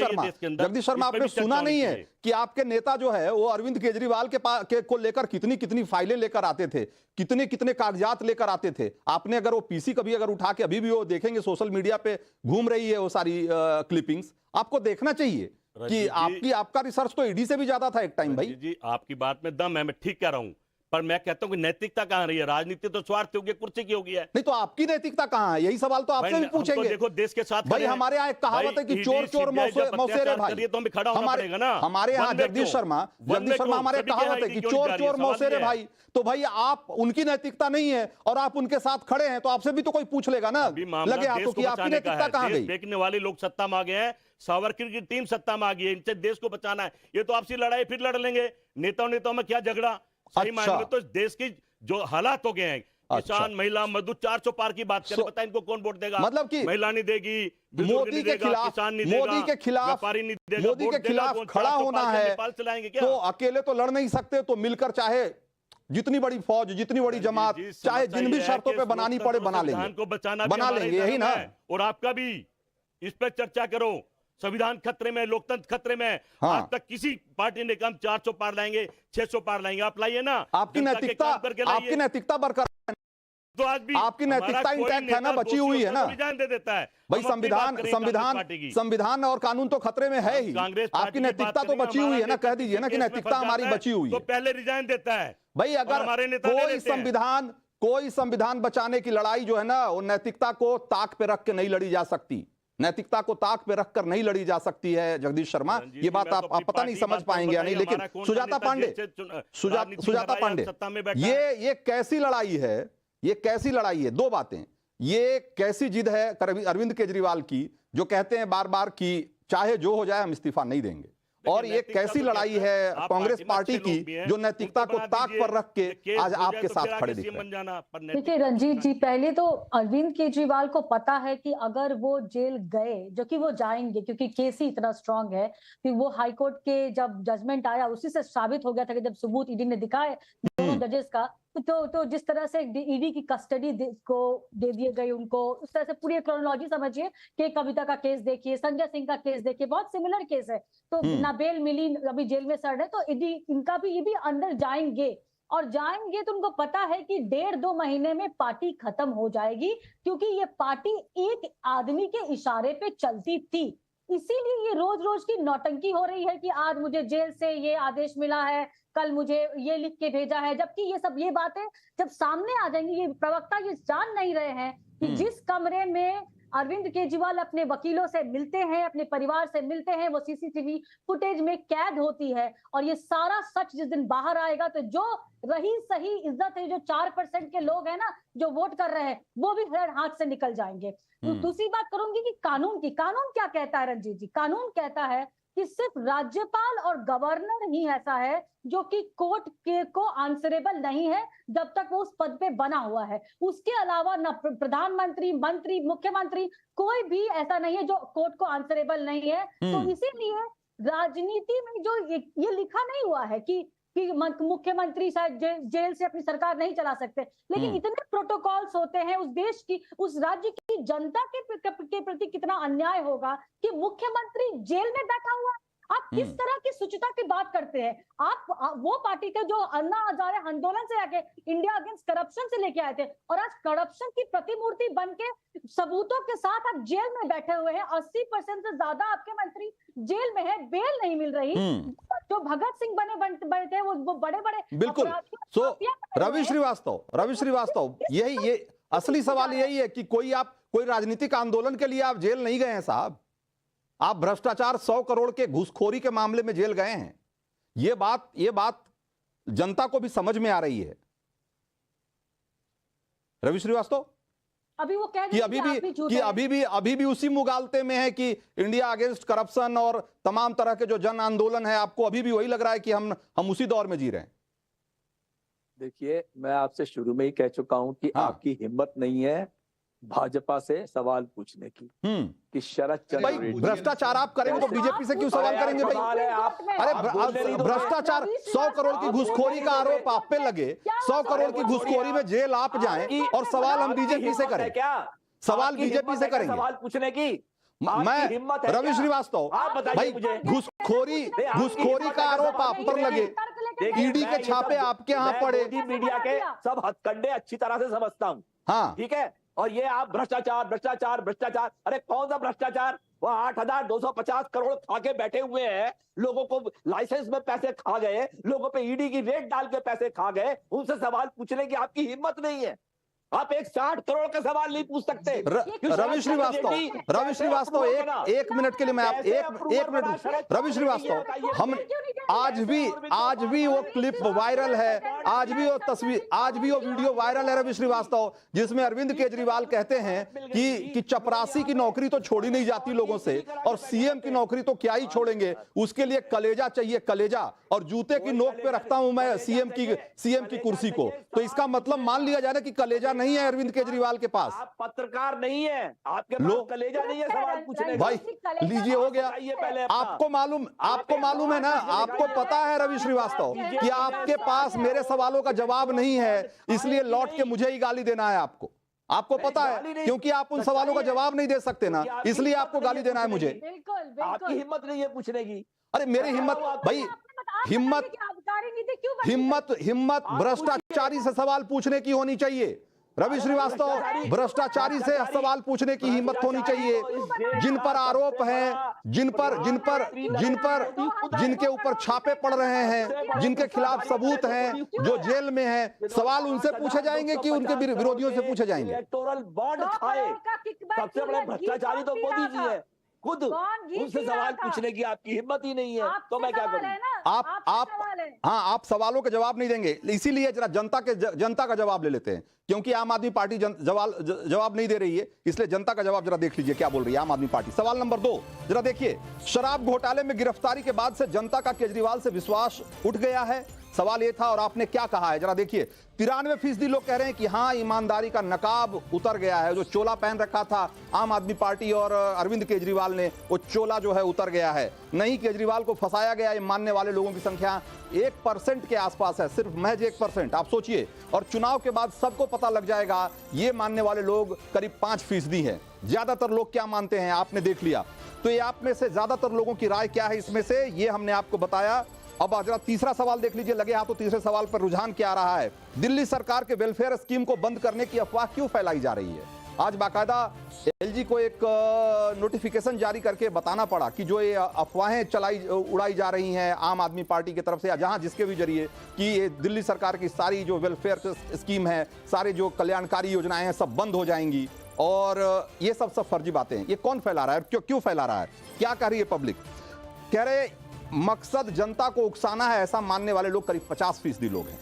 शर्मा आपने सुना नहीं है कि आपके नेता जो है वो अरविंद केजरीवाल को लेकर कितनी फाइलें लेकर आते थे, कितने कागजात लेकर आते थे। आपने अगर वो पीसी कभी अगर उठा के अभी भी वो देखेंगे, सोशल मीडिया पे घूम रही है वो सारी क्लिपिंग्स, आपको देखना चाहिए कि आपका रिसर्च तो ईडी से भी ज्यादा था एक टाइम। भाई जी, आपकी बात में दम है, मैं ठीक कह रहा हूं, पर मैं कहता हूं कि नैतिकता कहां रही है? राजनीति तो स्वार्थ होगी, कुर्सी की होगी है। नहीं तो आपकी नैतिकता कहां है? यही सवाल तो आपसे भी पूछेंगे। देखो देश के साथ भाई, हमारे यहाँ एक कहावत है कि चोर चोर मौसेरे भाई। तो हमें खड़ा होना पड़ेगा ना। हमारे यहाँ जगदीश शर्मा हमारे कहावत है कि चोर चोर मौसेरे भाई। तो भाई, आप उनकी नैतिकता नहीं है और आप उनके साथ खड़े हैं, तो आपसे भी तो कोई पूछ लेगा ना, लगे हाथों की आपकी नैतिकता कहां गई? देखने वाले लोग सत्ता में आ गए हैं, सावरकर की टीम सत्ता में आ गई है, इनसे देश को बचाना है। ये तो आपसी लड़ाई फिर लड़ लेंगे, नेताओं में क्या झगड़ा? सही मायने में तो देश की जो हालात हो गए हैं, किसान महिला मजदूर 400 पार की बात करें, बता इनको कौन वोट देगा? मतलब कि महिला नहीं देगी, मोदी के खिलाफ खड़ा होना है तो अकेले तो लड़ नहीं सकते, तो मिलकर चाहे जितनी बड़ी फौज, जितनी बड़ी जमात, चाहे जिन भी शर्तों पे बनानी पड़े बना लेंगे, यही ना। और आपका भी इस पर चर्चा करो। संविधान खतरे में, लोकतंत्र खतरे में। आज तक किसी पार्टी ने कम 400 पार लाएंगे, 600 पार लाएंगे, आप लाइए ना। आपकी नैतिकता बरकरार है, तो आज भी आपकी नैतिकता इंटैक्ट है ना, बची हुई है ना। दे देता है भाई, संविधान और कानून तो खतरे में है ही, आपकी नैतिकता तो बची हुई है ना। कह दीजिए ना कि नैतिकता हमारी बची हुई है, तो पहले रिजाइन देता है। भाई, अगर कोई संविधान बचाने की लड़ाई जो है ना, वो नैतिकता को ताक पे रख के नहीं लड़ी जा सकती, नैतिकता को ताक पे रखकर नहीं लड़ी जा सकती है। जगदीश शर्मा, ये बात आप पता नहीं समझ पाएंगे या नहीं, लेकिन सुजाता पांडे, ये कैसी लड़ाई है? ये कैसी लड़ाई है? 2 बातें, ये कैसी जिद है अरविंद केजरीवाल की, जो कहते हैं बार बार कि चाहे जो हो जाए हम इस्तीफा नहीं देंगे, और ये कैसी लड़ाई है कांग्रेस पार्टी की, जो नैतिकता को ताक पर रख के आज आपके साथ खड़े दिख रहे हैं? देखिए रंजीत जी, पहले तो अरविंद केजरीवाल को पता है कि अगर वो जेल गए, जो कि वो जाएंगे क्योंकि केस ही इतना स्ट्रांग है कि वो हाईकोर्ट के जब जजमेंट आया उसी से साबित हो गया था कि जब सबूत ईडी ने दिखाए दोनों जजेस का, तो जिस तरह से ईडी की कस्टडी को दे दिए गई उनको, उस तरह से पूरी क्रोनोलॉजी समझिए कि कविता का केस देखिए, संजय सिंह का केस देखिए, बहुत सिमिलर केस है। तो ना बेल मिली, अभी जेल में सड़ है, तो ईडी इनका भी, ये भी अंदर जाएंगे, और जाएंगे तो उनको पता है कि 1.5-2 महीने में पार्टी खत्म हो जाएगी, क्योंकि ये पार्टी एक आदमी के इशारे पे चलती थी। इसीलिए ये रोज रोज की नौटंकी हो रही है कि आज मुझे जेल से ये आदेश मिला है, कल मुझे ये लिख के भेजा है, जबकि ये बातें जब सामने आ जाएंगी, ये प्रवक्ता ये जान नहीं रहे हैं कि जिस कमरे में अरविंद केजरीवाल अपने वकीलों से मिलते हैं, अपने परिवार से मिलते हैं, वो सीसीटीवी फुटेज में कैद होती है, और ये सारा सच जिस दिन बाहर आएगा तो जो रही सही इज्जत है, जो 4% के लोग हैं ना जो वोट कर रहे हैं, वो भी हाथ से निकल जाएंगे। तो दूसरी बात करूंगी कि कानून क्या कहता है रंजीत जी? कानून कहता है कि सिर्फ राज्यपाल और गवर्नर ही ऐसा है जो कि कोर्ट के को आंसरेबल नहीं है जब तक वो उस पद पे बना हुआ है। उसके अलावा न प्रधानमंत्री, मंत्री, मुख्यमंत्री कोई भी ऐसा नहीं है जो कोर्ट को आंसरेबल नहीं है। तो इसीलिए राजनीति में जो ये लिखा नहीं हुआ है कि मुख्यमंत्री शायद जेल से अपनी सरकार नहीं चला सकते, लेकिन इतने प्रोटोकॉल्स होते हैं। उस देश की, उस राज्य की जनता के प्रति कितना अन्याय होगा कि मुख्यमंत्री जेल में बैठा हुआ है। आप किस तरह की शुचिता की बात करते हैं? आप वो पार्टी के जो अन्ना हजारे आंदोलन से आके इंडिया अगेंस्ट करप्शन से लेके आए थे, और आज करप्शन की प्रतिमूर्ति बन के सबूतों के साथ आप जेल में बैठे हुए हैं। 80% से ज्यादा आपके मंत्री जेल में है, बेल नहीं मिल रही। जो भगत सिंह बने थे वो बड़े बड़े बिल्कुल। सो रवि श्रीवास्तव ये असली सवाल यही है कि कोई राजनीतिक आंदोलन के लिए आप जेल नहीं गए हैं साहब। आप भ्रष्टाचार 100 करोड़ के घूसखोरी के मामले में जेल गए हैं। ये बात जनता को भी समझ में आ रही है। रवि श्रीवास्तव अभी वो कह कि अभी भी उसी मुगालते में है कि इंडिया अगेंस्ट करप्शन और तमाम तरह के जो जन आंदोलन है, आपको अभी भी वही लग रहा है कि हम उसी दौर में जी रहे हैं? देखिए, मैं आपसे शुरू में ही कह चुका हूं कि आपकी हिम्मत नहीं है भाजपा से सवाल पूछने की कि शरद चंद्र भाई भ्रष्टाचार आप करेंगे तो बीजेपी से क्यों सवाल करेंगे भाई? अरे भ्रष्टाचार 100 करोड़ की घुसखोरी का आरोप आप पे लगे, 100 करोड़ की घुसखोरी में जेल आप जाएं और सवाल हम बीजेपी से करें? सवाल बीजेपी से करेंगे सवाल पूछने की? मैं रवि श्रीवास्तव भाई, घुसखोरी का आरोप आप पर लगे, ईडी के छापे आपके यहाँ पड़े, मीडिया के सब हथकंडे अच्छी तरह से समझता हूँ। हाँ ठीक है, और ये आप भ्रष्टाचार, अरे कौन सा भ्रष्टाचार? वो 8,250 करोड़ खा के बैठे हुए हैं, लोगों को लाइसेंस में पैसे खा गए, लोगों पे ईडी की रेट डाल के पैसे खा गए, उनसे सवाल पूछने की आपकी हिम्मत नहीं है। आप एक 60 करोड़ का सवाल नहीं पूछ सकते। रवि श्रीवास्तव एक मिनट के लिए मैं आप एक मिनट रवि श्रीवास्तव, हम आज भी वो क्लिप वायरल है, आज भी वो तस्वीर, आज भी वो वीडियो वायरल है रवि श्रीवास्तव, जिसमें अरविंद केजरीवाल कहते हैं कि चपरासी की नौकरी तो छोड़ी नहीं जाती लोगों से, और सीएम की नौकरी तो क्या ही छोड़ेंगे, उसके लिए कलेजा चाहिए, कलेजा, और जूते की नोक पे रखता हूं मैं सीएम की कुर्सी को। तो इसका मतलब मान लिया जाए ना कि कलेजा नहीं है अरविंद केजरीवाल के पास। आप पत्रकार नहीं है, आपके पास कलेजा नहीं है सवाल पूछने का। भाई लीजिए, हो गया। आपको मालूम है ना, आपको पता है रवि श्रीवास्तव कि आपके पास मेरे सवालों का जवाब नहीं है, इसलिए लौट के मुझे ही गाली देना है आपको पता है, क्योंकि आप उन सवालों का जवाब नहीं दे सकते ना, इसलिए आपको गाली देना है मुझे। आपकी हिम्मत नहीं है पूछने की। अरे मेरी हिम्मत भाई, हिम्मत भ्रष्टाचारी से सवाल पूछने की होनी चाहिए रवि श्रीवास्तव। भ्रष्टाचारी से सवाल पूछने की हिम्मत होनी चाहिए, जिन पर आरोप हैं, जिनके ऊपर छापे पड़ रहे हैं, जिनके खिलाफ सबूत हैं, जो जेल में हैं, सवाल उनसे पूछे जाएंगे कि उनके विरोधियों से पूछे जाएंगे? इलेक्टोरल बॉन्ड खाए सबसे बड़े भ्रष्टाचारी तो मोदी जी है खुद, उनसे सवाल पूछने की आपकी हिम्मत ही नहीं है, तो मैं क्या करूं? आप सवालों के जवाब नहीं देंगे, इसीलिए जरा जनता का जवाब ले लेते हैं, क्योंकि आम आदमी पार्टी जवाब नहीं दे रही है, इसलिए जनता का जवाब जरा देख लीजिए क्या बोल रही है आम आदमी पार्टी। सवाल नंबर 2 जरा देखिए, शराब घोटाले में गिरफ्तारी के बाद से जनता का केजरीवाल से विश्वास उठ गया है, सवाल ये था, और आपने क्या कहा है जरा देखिए। 93% लोग कह रहे हैं कि हाँ, ईमानदारी का नकाब उतर गया है, जो चोला पहन रखा था आम आदमी पार्टी और अरविंद केजरीवाल ने, वो चोला जो है उतर गया है, नहीं केजरीवाल को फंसाया गया। ये मानने वाले लोगों की संख्या 1% के आसपास है, सिर्फ महज 1%। आप सोचिए, और चुनाव के बाद सबको पता लग जाएगा, ये मानने वाले लोग करीब 5% हैं। ज्यादातर लोग क्या मानते हैं आपने देख लिया। तो ये आप में से ज्यादातर लोगों की राय क्या है इसमें से, ये हमने आपको बताया। अब जरा तीसरा सवाल देख लीजिए, लगे हाथों तीसरे सवाल पर रुझान क्या आ रहा है। दिल्ली सरकार के वेलफेयर स्कीम को बंद करने की अफवाह क्यों फैलाई जा रही है? आज बाकायदा एलजी को एक नोटिफिकेशन जारी करके बताना पड़ा कि जो ये अफवाहें उड़ाई जा रही हैं आम आदमी पार्टी की तरफ से, या जहां जिसके भी जरिए, कि ये दिल्ली सरकार की सारी जो वेलफेयर स्कीम है, सारे जो कल्याणकारी योजनाएं हैं, सब बंद हो जाएंगी, और ये सब फर्जी बातें हैं। ये कौन फैला रहा है, क्यों फैला रहा है, क्या कह रही है पब्लिक? कह रहे मकसद जनता को उकसाना है, ऐसा मानने वाले लोग करीब 50% लोग हैं।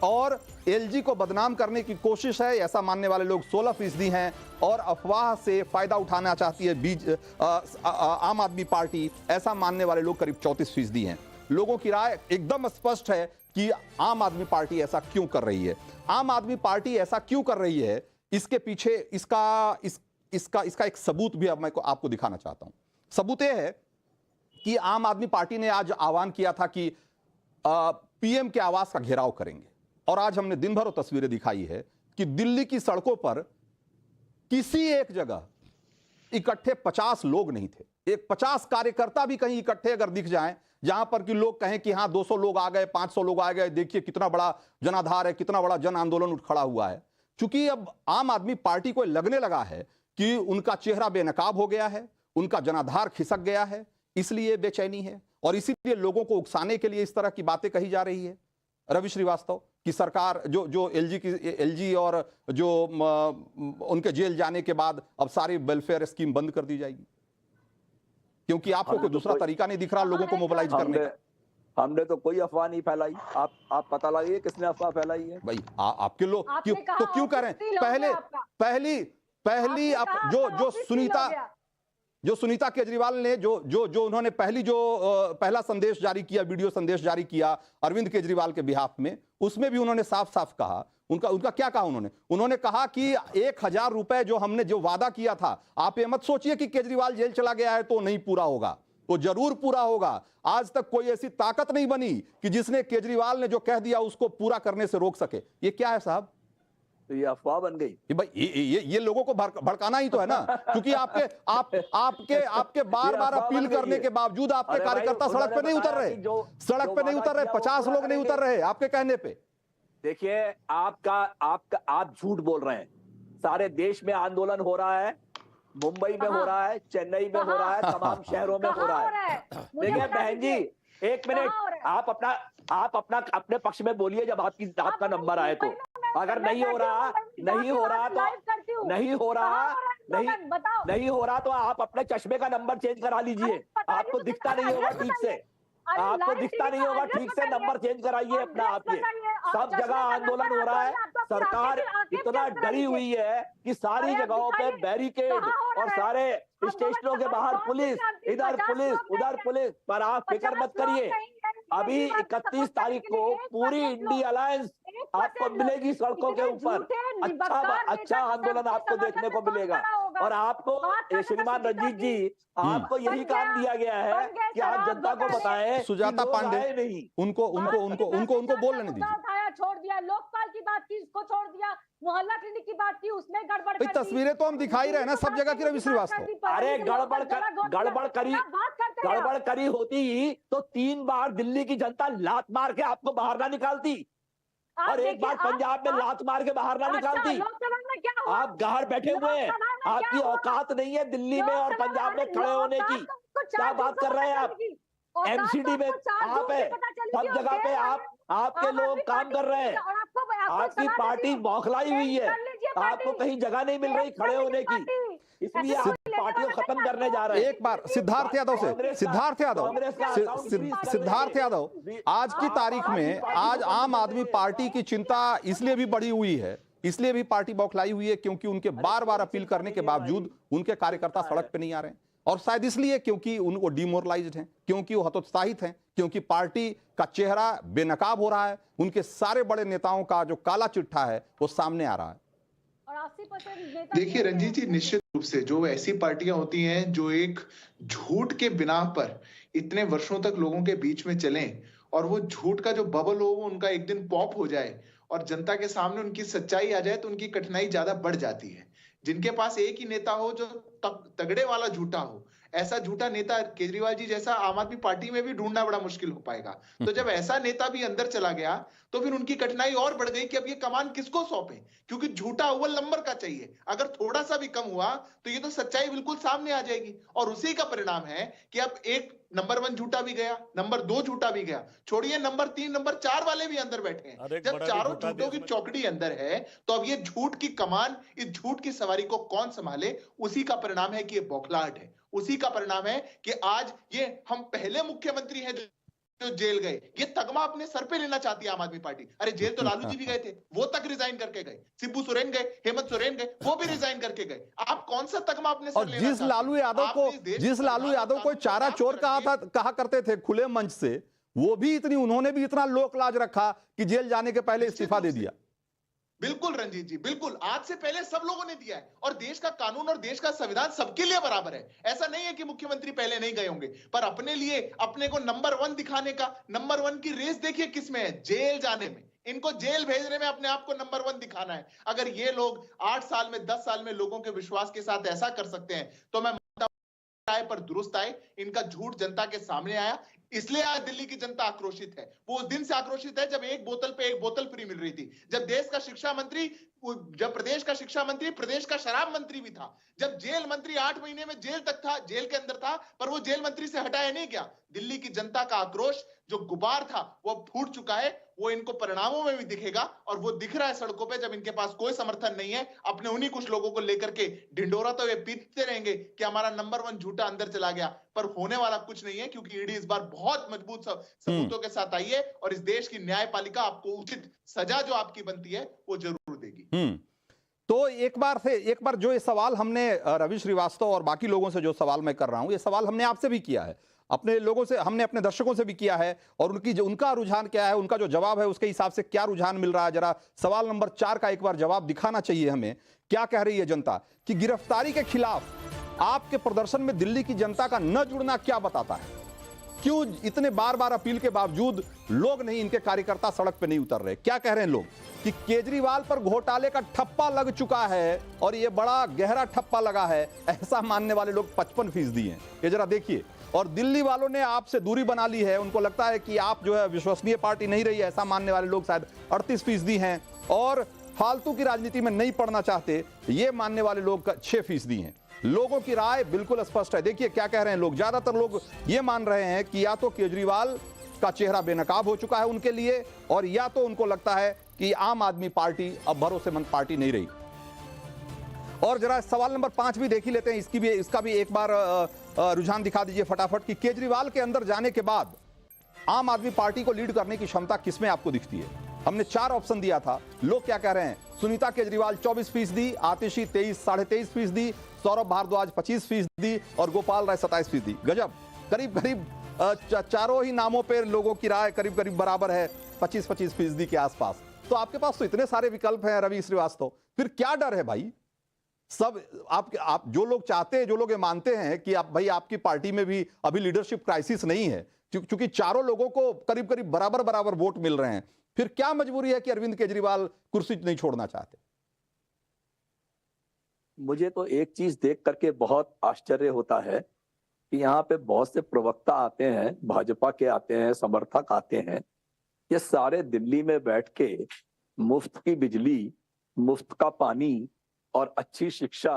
और एलजी को बदनाम करने की कोशिश है, ऐसा मानने वाले लोग 16% हैं, और अफवाह से फायदा उठाना चाहती है आम आदमी पार्टी, ऐसा मानने वाले लोग करीब 34% हैं। लोगों की राय एकदम स्पष्ट है कि आम आदमी पार्टी ऐसा क्यों कर रही है। आम आदमी पार्टी ऐसा क्यों कर रही है, इसके पीछे इसका एक सबूत भी अब मैं आपको दिखाना चाहता हूं। सबूत यह है कि आम आदमी पार्टी ने आज आह्वान किया था कि पीएम के आवास का घेराव करेंगे, और आज हमने दिन भर वो तस्वीरें दिखाई है कि दिल्ली की सड़कों पर किसी एक जगह इकट्ठे 50 लोग नहीं थे। एक 50 कार्यकर्ता भी कहीं इकट्ठे अगर दिख जाएं, जहां पर कि लोग कहें कि हां 200 लोग आ गए, 500 लोग आ गए, देखिए कितना बड़ा जनाधार है, कितना बड़ा जन आंदोलन उठ खड़ा हुआ है। क्योंकि अब आम आदमी पार्टी को लगने लगा है कि उनका चेहरा बेनकाब हो गया है, उनका जनाधार खिसक गया है, इसलिए बेचैनी है, और इसीलिए लोगों को उकसाने के लिए इस तरह की बातें कही जा रही है। रवि श्रीवास्तव की सरकार जो एलजी और जो उनके जेल जाने के बाद अब सारी वेलफेयर स्कीम बंद कर दी जाएगी, क्योंकि आपको कोई दूसरा तरीका नहीं दिख रहा लोगों को मोबिलाइज करने का। हमने तो कोई अफवाह नहीं फैलाई। आप पता लगाइए किसने अफवाह फैलाई है। भाई आपके लोग क्यों कर रहे हैं? पहली जो सुनीता केजरीवाल ने जो उन्होंने पहला संदेश जारी किया, वीडियो संदेश जारी किया अरविंद केजरीवाल के बिहाफ में, उसमें भी उन्होंने साफ साफ कहा, उनका क्या कहा उन्होंने कहा कि 1000 रुपए जो हमने जो वादा किया था, आप ये मत सोचिए कि केजरीवाल जेल चला गया है तो नहीं पूरा होगा, तो जरूर पूरा होगा। आज तक कोई ऐसी ताकत नहीं बनी कि जिसने केजरीवाल ने जो कह दिया उसको पूरा करने से रोक सके। ये क्या है साहब? तो ये अफवाह बन गई। भाई ये लोगों को भड़काना ही तो है ना, क्योंकि आपके बार-बार अपील करने के बावजूद आपके कार्यकर्ता सड़क पे नहीं उतर रहे, 50 लोग नहीं उतर रहे आपके कहने पे। देखिए आप झूठ बोल रहे हैं। सारे देश में आंदोलन हो रहा है, मुंबई में हो रहा है, चेन्नई में हो रहा है, तमाम शहरों में हो रहा है। देखिए बहन जी, एक मिनट, आप अपने पक्ष में बोलिए जब आपका नंबर आए तो। अगर नहीं हो रहा तो आप अपने चश्मे का नंबर चेंज करा लीजिए। आपको दिखता नहीं होगा ठीक से, नंबर चेंज कराइए अपना। आपके सब जगह आंदोलन हो रहा है, सरकार इतना डरी हुई है कि सारी जगहों पे बैरिकेड और सारे स्टेशनों के बाहर पुलिस, इधर पुलिस उधर पुलिस। पर आप फिक्र मत करिए, अभी 31 तारीख को पूरी इंडिया अलायंस आपको मिलेगी सड़कों के ऊपर। अच्छा आंदोलन आपको देखने को मिलेगा। और आपको श्रीमान रंजीत जी, आपको यही काम दिया गया है कि आप जनता को बताएं। सुजाता पांडे नहीं, उनको बोल लेने दीजिए। छोड़ दिया, लोकपाल की बात की, इसको छोड़ दिया, मोहल्ला क्लिनिक की बात की, उसमें गड़बड़ कर दी। तस्वीरें तो हम दिखाई रहे हैं ना सब जगह की रवि श्रीवास्तव। अरे गड़बड़ करी होती तो 3 बार दिल्ली की जनता लात मार के आपको बाहर ना निकालती, और एक बार पंजाब में लात मार के बाहर ना निकालती। आप बाहर बैठे हुए हैं, आपकी औकात नहीं है दिल्ली में और पंजाब में खड़े होने की। क्या बात कर रहे हैं आप? एमसीडी में आप है, सब जगह पे आपके लोग काम कर रहे हैं। आपकी पार्टी बौखलाई हुई है, आपको कहीं जगह नहीं मिल रही खड़े होने की, इसलिए आप पार्टी को खत्म करने जा रहे हैं। एक बार सिद्धार्थ यादव, आज की तारीख में आज आम आदमी पार्टी की चिंता इसलिए भी बढ़ी हुई है, इसलिए भी पार्टी बौखलाई हुई है क्योंकि उनके बार-बार अपील करने के बावजूद उनके कार्यकर्ता सड़क पे नहीं आ रहे हैं, और शायद इसलिए क्योंकि उनको डिमोरलाइज्ड हैं, क्योंकि वो हतोत्साहित हैं, क्योंकि पार्टी का चेहरा बेनकाब हो रहा है, उनके सारे बड़े नेताओं का जो काला चिट्ठा है वो सामने आ रहा है। देखिए रंजीत जी, निश्चित रूप से जो ऐसी पार्टियां होती हैं जो एक झूठ के बिना पर इतने वर्षों तक लोगों के बीच में चलें और वो झूठ का जो बबल हो वो उनका एक दिन पॉप हो जाए और जनता के सामने उनकी सच्चाई आ जाए तो उनकी कठिनाई ज्यादा बढ़ जाती है। जिनके पास एक ही नेता हो जो तगड़े वाला झूठा हो, ऐसा झूठा नेता केजरीवाल जी जैसा आम आदमी पार्टी में भी ढूंढना बड़ा मुश्किल हो पाएगा। तो जब ऐसा नेता भी अंदर चला गया तो फिर उनकी कठिनाई और बढ़ गई कि अब ये कमान किसको सौंपे, क्योंकि झूठा अव्वल नंबर का चाहिए। अगर थोड़ा सा भी कम हुआ तो ये तो सच्चाई बिल्कुल सामने आ जाएगी, और उसी का परिणाम है कि अब एक नंबर 1 झूठा भी गया, नंबर 2 झूठा भी गया, छोड़िए नंबर 3 नंबर 4 वाले भी अंदर बैठे हैं। जब चारों झूठों की चौकड़ी अंदर है तो अब ये झूठ की कमान, इस झूठ की सवारी को कौन संभाले, उसी का परिणाम है कि ये बौखलाहट है। उसी का परिणाम है कि आज ये हम पहले मुख्यमंत्री हैं जो जेल गए, ये तगमा अपने सर पे लेना चाहती है आम आदमी पार्टी। अरे जेल तो लालू जी भी गए थे, वो तक रिजाइन करके गए। शिबू सोरेन गए, हेमंत सोरेन गए, वो भी रिजाइन करके गए। आप कौन सा तगमा अपने सर और लेना जिस चाहते लालू हैं? यादव को आपने इस देश जिस के लालू संविधान यादव को कानून चारा को चोर करके कहा करते थे खुले मंच से, वो भी उन्होंने भी इतना लोक लाज रखा कि जेल जाने के पहले इस्तीफा दे दिया। बिल्कुल रंजीत जी, बिल्कुल। आज से पहले सब लोगों ने दिया है, और देश का कानून और देश का संविधान सबके लिए बराबर है। ऐसा नहीं है कि मुख्यमंत्री पहले नहीं गए होंगे, पर अपने लिए अपने को नंबर 1 दिखाने का, नंबर 1 की रेस देखिए किसमें है, जेल जाने में। इनको जेल भेजने में अपने आप को नंबर 1 दिखाना है। अगर ये लोग 8 साल में 10 साल में लोगों के विश्वास के साथ ऐसा कर सकते हैं, तो मैं आए पर दुरुस्त आए। इनका झूठ जनता के सामने आया, इसलिए आज दिल्ली की जनता आक्रोशित है। वो उस दिन से आक्रोशित है जब एक बोतल पे एक बोतल फ्री मिल रही थी, जब देश का शिक्षा मंत्री, जब प्रदेश का शिक्षा मंत्री प्रदेश का शराब मंत्री भी था, जब जेल मंत्री 8 महीने में जेल तक था, जेल के अंदर था, पर वो जेल मंत्री से हटाया नहीं गया। दिल्ली की जनता का आक्रोश जो गुबार था वो अब फूट चुका है। वो इनको परिणामों में भी दिखेगा, और वो दिख रहा है सड़कों पे, जब इनके पास कोई समर्थन नहीं है। अपने उन्हीं कुछ लोगों को लेकर के ढिंडोरा तो ये पीटते रहेंगे कि हमारा नंबर 1 झूठा अंदर चला गया, पर होने वाला कुछ नहीं है, क्योंकि ईडी इस बार बहुत मजबूत सबूतों के साथ आई है, और इस देश की न्यायपालिका आपको उचित सजा जो आपकी बनती है वो जरूर देगी। तो एक बार जो ये सवाल हमने रवि श्रीवास्तव और बाकी लोगों से जो सवाल मैं कर रहा हूं, ये सवाल हमने आपसे भी किया है, अपने लोगों से, हमने अपने दर्शकों से भी किया है, और उनका रुझान क्या है, उनका जो जवाब है उसके हिसाब से क्या रुझान मिल रहा है। जरा सवाल नंबर 4 का एक बार जवाब दिखाना चाहिए हमें। क्या कह रही है जनता कि गिरफ्तारी के खिलाफ आपके प्रदर्शन में दिल्ली की जनता का न जुड़ना क्या बताता है? क्यों इतने बार अपील के बावजूद लोग नहीं, इनके कार्यकर्ता सड़क पे नहीं उतर रहे? क्या कह रहे हैं लोग कि केजरीवाल पर घोटाले का ठप्पा लग चुका है, और ये बड़ा गहरा ठप्पा लगा है, ऐसा मानने वाले लोग 55% हैं। ये जरा देखिए। और दिल्ली वालों ने आपसे दूरी बना ली है, उनको लगता है कि आप जो है विश्वसनीय पार्टी नहीं रही है, ऐसा मानने वाले लोग शायद 38% हैं, और फालतू की राजनीति में नहीं पड़ना चाहते, ये मानने वाले लोग 6% हैं। लोगों की राय बिल्कुल स्पष्ट है। देखिए क्या कह रहे हैं लोग। ज्यादातर लोग ये मान रहे हैं कि या तो केजरीवाल का चेहरा बेनकाब हो चुका है उनके लिए, और या तो उनको लगता है कि आम आदमी पार्टी अब भरोसेमंद पार्टी नहीं रही। और जरा सवाल नंबर 5 भी देख ही लेते हैं, इसका भी एक बार रुझान दिखा दीजिए फटाफट कि केजरीवाल के अंदर जाने के बाद आम आदमी पार्टी को लीड करने की क्षमता किसमें आपको दिखती है? हमने 4 ऑप्शन दिया था, लोग क्या कह रहे हैं? सुनीता केजरीवाल 24%, आतिशी 23-23.5%, सौरभ भारद्वाज 25%, और गोपाल राय 27%। गजब, करीब चारों ही नामों पर लोगों की राय करीब बराबर है, 25% के आसपास। तो आपके पास तो इतने सारे विकल्प हैं रवि श्रीवास्तव, फिर क्या डर है भाई? सब आप जो लोग चाहते हैं, जो लोग ये मानते हैं कि आप भाई आपकी पार्टी में भी अभी लीडरशिप क्राइसिस नहीं है, क्योंकि चारों लोगों को करीब बराबर वोट मिल रहे हैं, फिर क्या मजबूरी है कि अरविंद केजरीवाल कुर्सी नहीं छोड़ना चाहते? मुझे तो एक चीज देख करके बहुत आश्चर्य होता है कि यहाँ पे बहुत से प्रवक्ता आते हैं, भाजपा के आते हैं, समर्थक आते हैं, ये सारे दिल्ली में बैठ के मुफ्त की बिजली, मुफ्त का पानी और अच्छी शिक्षा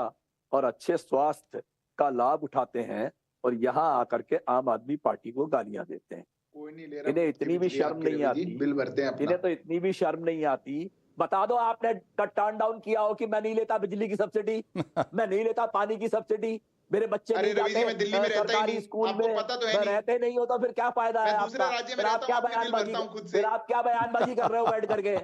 और अच्छे स्वास्थ्य का लाभ उठाते हैं, और यहाँ आकर के आम आदमी पार्टी को गालियां देते हैं। कोई नहीं ले रहा, इन्हें इतनी भी शर्म नहीं आती, बिल भरते हैं अपना। इन्हें तो इतनी भी शर्म नहीं आती। बता दो आपने टर्न डाउन किया हो कि मैं नहीं लेता बिजली की सब्सिडी, मैं नहीं लेता पानी की सब्सिडी, मेरे बच्चे नहीं जाते दिल्ली में सरकारी स्कूल में, पता तो है रहते नहीं हो तो फिर क्या फायदा है आपका? आप क्या बयानबाजी कर रहे हो बैठ करके?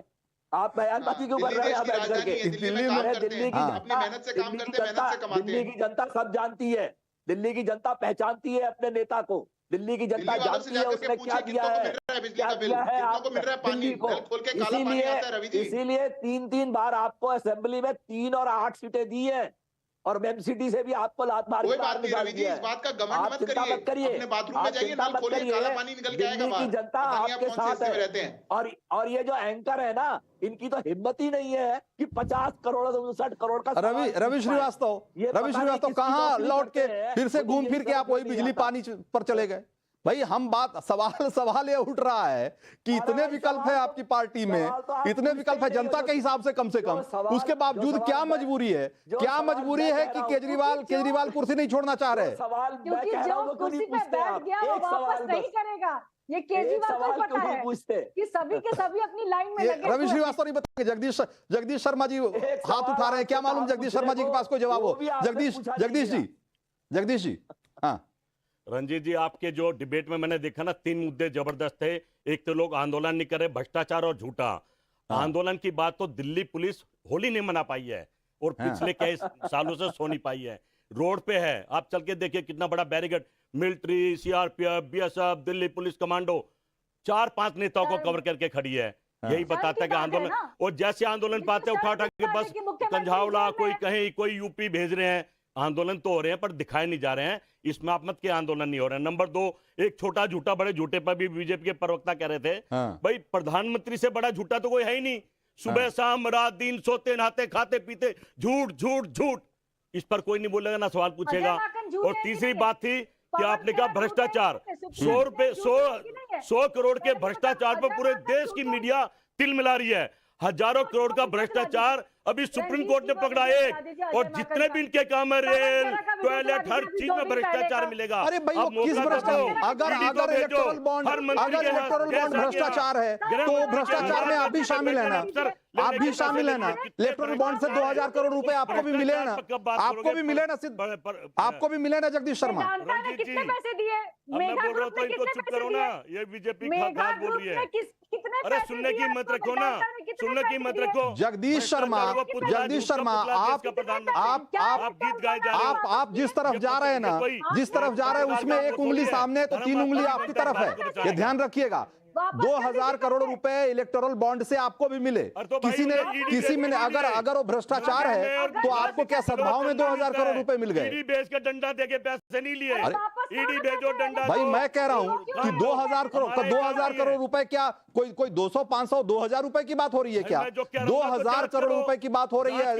आप बयानबाजी क्यों कर रहे हो बैठ करके? दिल्ली में अपनी मेहनत से काम करते हैं, मेहनत से कमाते हैं। दिल्ली की जनता सब जानती है, दिल्ली की जनता पहचानती है अपने नेता को, दिल्ली की जनता जानती है उसने क्या दिया है, क्या दिया है आपको दिल्ली को। इसीलिए 3 बार आपको असेंबली में 3 और 8 सीटें दी है, और एमसीडी से भी आपको लात मार के बाहर निकाल दिया है। इस बात का घमंड मत करिए, अपने बाथरूम में जाइए, नल खोलिए, काला पानी निकल के आएगा बाहर। दिल्ली की जनता आपके साथ है। और ये जो एंकर है ना, इनकी तो हिम्मत ही नहीं है कि 50 करोड़ 59 करोड़ का रवि श्रीवास्तव कहाँ लौट के फिर से घूम फिर के आप वही बिजली पानी पर चले गए? भाई हम सवाल ये उठ रहा है कि इतने विकल्प है आपकी पार्टी में, इतने विकल्प है जनता के हिसाब से कम, उसके बावजूद क्या मजबूरी है कि केजरीवाल कुर्सी नहीं छोड़ना चाह रहे? क्योंकि जो कुर्सी पे बैठ गया वो वापस नहीं करेगा, ये केजरीवाल को पता है कि सभी के सभी अपनी लाइन में लगे। रवि श्रीवास्तव नहीं बताएंगे? जगदीश शर्मा जी हाथ उठा रहे हैं, क्या मालूम जगदीश शर्मा जी के पास कोई जवाब हो? जगदीश जी, हाँ रंजीत जी, आपके जो डिबेट में मैंने देखा ना, 3 मुद्दे जबरदस्त थे। एक तो लोग आंदोलन नहीं कर रहे, भ्रष्टाचार और झूठा। आंदोलन की बात तो दिल्ली पुलिस होली नहीं मना पाई है और पिछले कई सालों से सो नहीं पाई है। रोड पे है, आप चल के देखिए कितना बड़ा barricade, military, CRPF, BSF, Delhi police commando 4-5 नेताओं को कवर करके खड़ी है। यही बताता है कि आंदोलन, और जैसे आंदोलन पाते उठा के बस कंझावला, कोई कहीं, कोई यूपी भेज रहे हैं। आंदोलन तो हो रहे हैं पर दिखाए नहीं जा रहे हैं। इसमें आप मत के आंदोलन नहीं हो रहे हैं। नंबर 2, एक छोटा झूठा बड़े झूठे पर भी बीजेपी के प्रवक्ता कह रहे थे, भाई प्रधानमंत्री से बड़ा झूठा तो कोई है ही नहीं। सुबह शाम रात दिन सोते नहाते खाते पीते झूठ झूठ झूठ, इस पर कोई नहीं बोलेगा ना सवाल पूछेगा। और तीसरी बात थी कि आपने कहा भ्रष्टाचार, 100 करोड़ के भ्रष्टाचार पर पूरे देश की मीडिया तिल मिला रही है। हजारों करोड़ का भ्रष्टाचार अभी सुप्रीम कोर्ट ने पकड़ा एक, और जितने भी इनके काम है, रेल, टॉयलेट, हर चीज में भ्रष्टाचार मिलेगा। अरे भाई वो किस भ्रष्टाचार, अगर इलेक्टोरल बॉन्ड भ्रष्टाचार है तो भ्रष्टाचार में आप भी शामिल है ना, आप भी शामिल है ना। इलेक्टोरल बॉन्ड से 2000 करोड़ रुपए आपको भी मिले ना, आपको भी मिले ना, आपको भी मिले ना जगदीश शर्मा। कितने पैसे दिए? मैं बोल रहा हूँ तो इनको चुप करो ना, ये बीजेपी खास बोल रही है। अरे सुनने की मत रखो ना, सुनने की मत रखो। जगदीश शर्मा, आप जिस तरफ जा रहे हैं ना, जिस तरफ जा रहे हैं उसमें एक उंगली सामने है तो 3 उंगली आपकी तरफ है, ये ध्यान रखिएगा। 2000 करोड़ रुपए इलेक्टोरल बॉन्ड से आपको भी मिले, किसी में अगर वो भ्रष्टाचार है तो आपको क्या सद्भाव में 2000 करोड़ रुपए मिल गए? ईडी बेच के डंडा देके पैसे नहीं लिए। ईडी भेजो डंडा। भाई मैं कह रहा हूं कि 2000 करोड़ रुपए क्या कोई 200, 500, 2000 रुपए की बात हो रही है क्या? 2000 करोड़ रुपए की बात हो रही है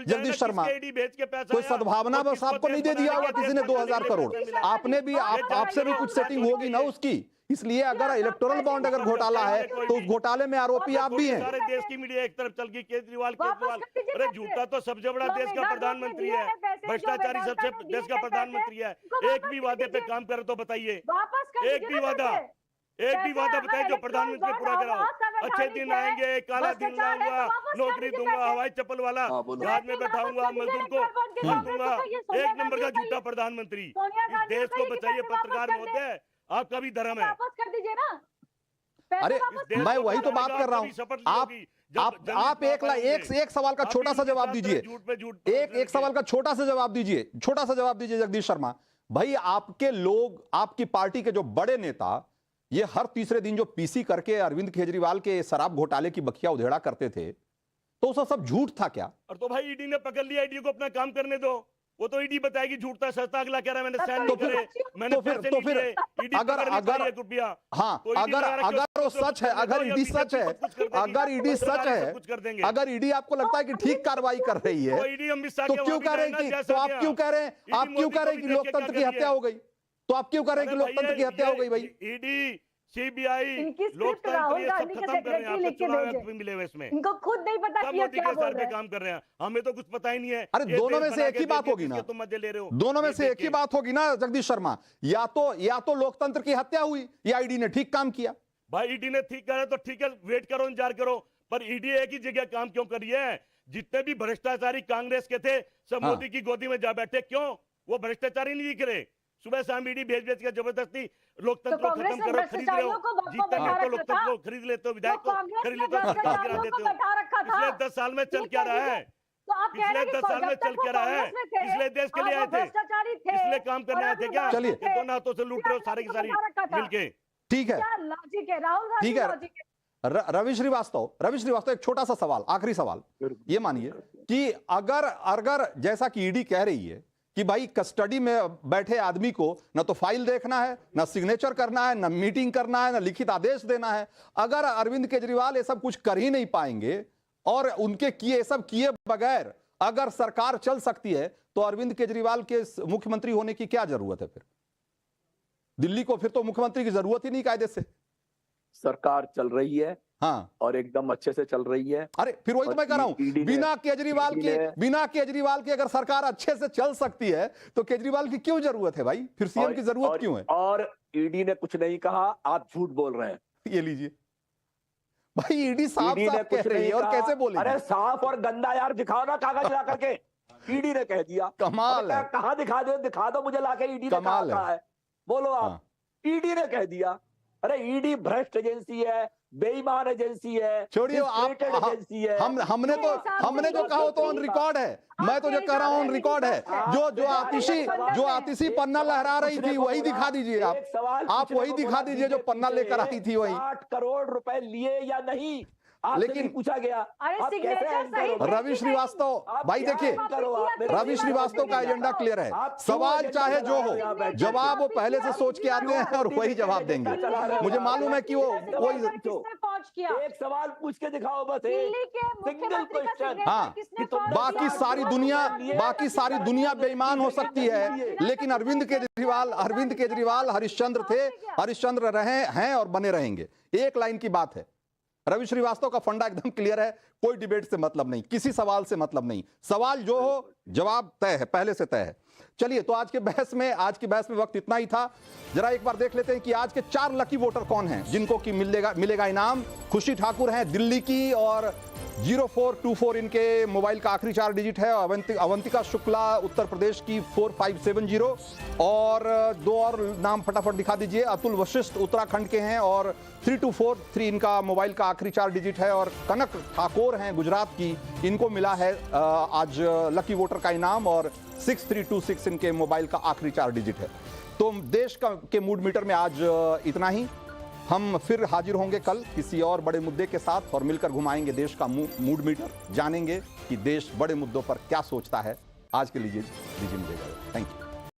जगदीश शर्मा। कोई सद्भावना बस आपको नहीं दे दिया होगा किसी ने 2000 करोड़, आपने भी, आपसे भी कुछ सेटिंग होगी ना उसकी। इसलिए अगर इलेक्टोरल बॉन्ड अगर घोटाला है तो उस घोटाले में आरोपी आप भी हैं। सारे देश की मीडिया एक तरफ चल गई, केजरीवाल। अरे झूठा तो सबसे बड़ा देश का प्रधानमंत्री है, भ्रष्टाचारी सबसे देश का प्रधानमंत्री है। एक भी वादे पे काम करे तो बताइए, एक भी वादा बताइए जो प्रधानमंत्री पूरा कराओ। अच्छे दिन आएंगे, काला दिन लाऊंगा, नौकरी दूंगा, हवाई चप्पल वाला जहाज में बैठाऊंगा, मजदूर को भर दूंगा। एक नंबर का झूठा प्रधानमंत्री। इस देश को बचाइए पत्रकार महोदय, आपका भी धर्म है। वापस कर दीजिए ना। अरे मैं वही तो बात कर रहा हूँ। आप एक सवाल का छोटा सा जवाब दीजिए, एक सवाल का छोटा सा जवाब दीजिए जगदीश शर्मा भाई। आपके लोग, आपकी पार्टी के जो बड़े नेता, ये हर तीसरे दिन जो पीसी करके अरविंद केजरीवाल के शराब घोटाले की बखिया उधेड़ा करते थे, तो उसका सब झूठ था क्या? और तो भाई ईडी ने पकड़ लिया, ईडी को अपना काम करने दो। वो तो ईडी बताएगी झूठ था, सस्ता। अगला कह रहा है मैंने साइन नहीं करे, मैंने पैसे नहीं लिए। ईडी अगर रुपया, हाँ, अगर वो सच है, अगर ईडी सच है, अगर ईडी आपको लगता है कि ठीक कार्रवाई कर रही है तो क्यों कह रहे हैं कि, तो आप क्यों कह रहे हैं कि लोकतंत्र की हत्या हो गई? तो आप क्यों कह रहे हैं कि लोकतंत्र की हत्या हो गई? भाई ईडी, सीबीआई, लोकतंत्र ये सब खत्म कर रहे हैं। आपको चुनाव भी मिले हुए इसमें, इनको खुद नहीं पता सब मोदी के सर पे काम कर रहे हैं, हमें तो कुछ पता ही नहीं है। अरे दोनों में से एक ही बात होगी ना, तुम मजे ले रहे हो। दोनों में से एक ही बात होगी ना जगदीश शर्मा। या तो लोकतंत्र की हत्या हुई या ईडी ने ठीक काम किया। भाई ईडी ने ठीक करा तो ठीक है, वेट करो, इंतजार करो। पर ईडी एक ही जगह काम क्यों कर रही है? जितने भी भ्रष्टाचारी कांग्रेस के थे सब मोदी की गोदी में जा बैठे। क्यों? वो भ्रष्टाचारी नहीं दिख रहे। सुबह शाम ईडी भेज के जबरदस्ती लोकतंत्र को खत्म करो, खरीद रहे हो। जीतने को लोकतंत्र को खरीद लेते हो, विधायक को खरीद लेते हो, सरकार गिरा देते हो। पिछले 10 साल में चल क्या रहा है? पिछले 10 साल में चल क्या रहा है? पिछले देश के लिए आए थे, इसलिए काम करने आए थे क्या? चलिए, दोनों हाथों से लूट रहे हो सारी की सारी मिलके। ठीक है, ठीक है। रवि श्रीवास्तव एक छोटा सा सवाल, आखिरी सवाल। ये मानिए कि अगर जैसा कि ईडी कह रही है कि भाई कस्टडी में बैठे आदमी को न तो फाइल देखना है, न सिग्नेचर करना है, न मीटिंग करना है, न लिखित आदेश देना है, अगर अरविंद केजरीवाल ये सब कुछ कर ही नहीं पाएंगे और उनके किए बगैर अगर सरकार चल सकती है, तो अरविंद केजरीवाल के मुख्यमंत्री होने की क्या जरूरत है? फिर दिल्ली को फिर तो मुख्यमंत्री की जरूरत ही नहीं कायदे से। सरकार चल रही है, हाँ, और एकदम अच्छे से चल रही है। अरे फिर वही तो मैं कह रहा हूं, बिना केजरीवाल की अगर सरकार अच्छे से चल सकती है तो केजरीवाल की क्यों जरूरत है भाई? फिर सीएम की जरूरत क्यों है? और ईडी ने कुछ नहीं कहा, आप झूठ बोल रहे हैं। ये लीजिए भाई, ईडी साफ कह रही है और कैसे बोले? अरे साफ और गंदा यार, दिखाओ ना कागज ला करके। ईडी ने कह दिया, कमाल है। कहां दिखा दो मुझे लाके। ईडी ने कहा है बोलो आप। हाँ। ईडी ने कह दिया। अरे ईडी भ्रष्ट एजेंसी है, बेईमान एजेंसी है, छोड़िए आप, डिस्क्रेडिटेड एजेंसी है। हमने जो कहा तो ऑन रिकॉर्ड है। मैं तो जो कह रहा हूं ऑन रिकॉर्ड है। जो आतिशी पन्ना लहरा रही थी वही दिखा दीजिए आप वही दिखा दीजिए जो पन्ना लेकर आई थी वही। 60 करोड़ रुपए लिए या नहीं, लेकिन पूछा गया। अरे सिग्नेचर रवि श्रीवास्तव भाई देखिए, रवि श्रीवास्तव का एजेंडा क्लियर है। सवाल चाहे जो हो, जवाब वो पहले से सोच के आते हैं और वही जवाब देंगे। मुझे मालूम है कि वो वही। एक सवाल पूछ के दिखाओ बस, सिंगल क्वेश्चन। हाँ, बाकी सारी दुनिया बेईमान हो सकती है, लेकिन अरविंद केजरीवाल हरिश्चंद्र थे, हरिश्चंद्र रहे हैं और बने रहेंगे। एक लाइन की बात है, रवि श्रीवास्तव का फंडा एकदम क्लियर है। कोई डिबेट से मतलब नहीं, किसी सवाल से मतलब नहीं। सवाल जो हो जवाब तय है, पहले से तय है। चलिए, तो आज की बहस में वक्त इतना ही था। जरा एक बार देख लेते हैं कि आज के 4 लकी वोटर कौन हैं जिनको कि मिलेगा इनाम। खुशी ठाकुर हैं दिल्ली की और 0424 इनके मोबाइल का आखिरी 4 डिजिट है। अवंतिका शुक्ला उत्तर प्रदेश की 4570 और 2 और नाम फटाफट दिखा दीजिए। अतुल वशिष्ठ उत्तराखंड के हैं और 3243 इनका मोबाइल का आखिरी 4 डिजिट है। और कनक ठाकुर हैं गुजरात की, इनको मिला है आज लकी वोटर का इनाम और 6326 इनके मोबाइल का आखिरी 4 डिजिट है। तो देश के मूड मीटर में आज इतना ही। हम फिर हाजिर होंगे कल किसी और बड़े मुद्दे के साथ और मिलकर घुमाएंगे देश का मूड मीटर, जानेंगे कि देश बड़े मुद्दों पर क्या सोचता है। आज के लिए दीजिए मुझे इजाजत। Thank you.